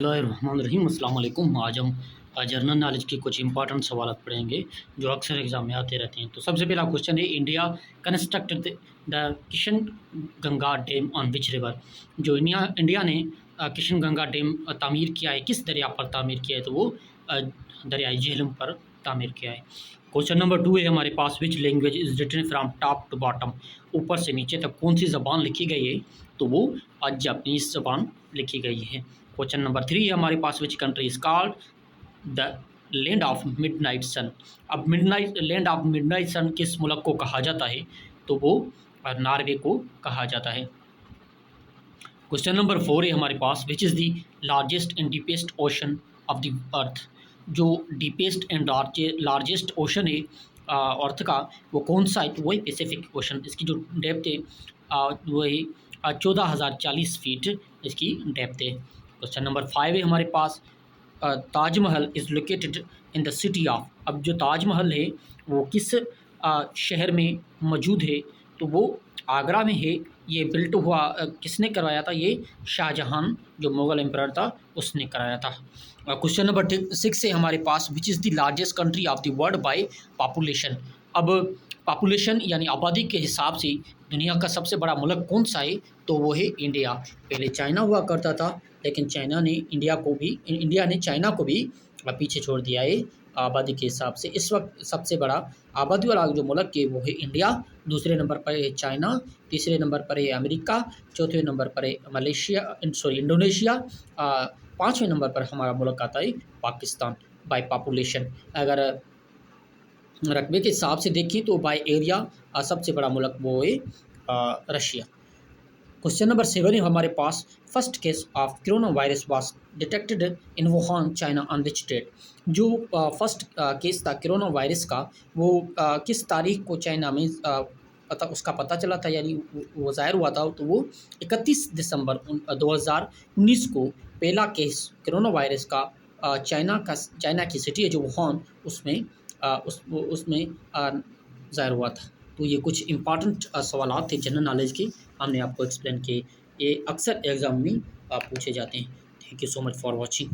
बिस्मिल्लाहिर्रहमानिर्रहीम। अस्सलाम वालेकुम। आज हम जनरल नॉलेज के कुछ इंपॉर्टेंट सवाल पढ़ेंगे जो अक्सर एग्जाम में आते रहते हैं। तो सबसे पहला क्वेश्चन है, India constructed the Kishan Ganga dam on which river. जो इंडिया ने किशन गंगा डैम तामीर किया है, किस दरिया पर तामीर किया है? तो वो दरियाई झेलम पर तामीर किया है। क्वेश्चन नंबर 2 है हमारे पास, which language is written from top to bottom. ऊपर से नीचे तक कौन सी ज़बान लिखी गई है? तो वो जापानीज़ ज़बान लिखी गई है। क्वेश्चन नंबर 3 है हमारे पास, which country is called the land of midnight sun. अब लैंड ऑफ मिडनाइट सन किस मुल्क को कहा जाता है? तो वो नॉर्वे को कहा जाता है। क्वेश्चन नंबर 4 है हमारे पास, which is the largest and deepest ocean of the earth. जो डीपेस्ट एंड लार्जेस्ट ओशन है अर्थ का, वो कौन सा है? तो वही पैसिफिक ओशन। इसकी जो डेप्थ है वही 14,040 फीट इसकी डेप्थ है। क्वेश्चन नंबर 5 है हमारे पास, Taj Mahal is located in the city of. अब जो ताजमहल है वो किस शहर में मौजूद है? तो वो आगरा में है। ये बिल्ट हुआ किसने करवाया था? ये शाहजहां जो मुग़ल एम्परर था उसने कराया था। क्वेश्चन नंबर 6 है हमारे पास, which is the largest country of the world by population. अब पॉपुलेशन यानी आबादी के हिसाब से दुनिया का सबसे बड़ा मुल्क कौन सा है? तो वो है इंडिया। पहले चाइना हुआ करता था, लेकिन इंडिया ने चाइना को भी पीछे छोड़ दिया है आबादी के हिसाब से। इस वक्त सबसे बड़ा आबादी वाला जो मुल्क है वो है इंडिया। दूसरे नंबर पर है चाइना, तीसरे नंबर पर है अमेरिका, चौथे नंबर पर है इंडोनेशिया, पाँचवें नंबर पर हमारा मुल्क आता है पाकिस्तान बाय पॉपुलेशन। अगर रकबे के हिसाब से देखें तो बाय एरिया सबसे बड़ा मुल्क वो है रशिया। क्वेश्चन नंबर 7 है हमारे पास, first case of corona virus was detected in Wuhan China on which date. जो फर्स्ट केस था कोरोना वायरस का, वो किस तारीख को चाइना में उसका पता चला था, यानी वो ज़ाहिर हुआ था? तो वो 31 दिसंबर 2019 को पहला केस कोरोना वायरस का चाइना की सिटी है जो वुहान उसमें ज़ाहिर हुआ था। तो ये कुछ इंपॉर्टेंट सवाल थे जनरल नॉलेज के, हमने आपको एक्सप्लेन किए। ये अक्सर एग्ज़ाम में पूछे जाते हैं। Thank you so much for watching.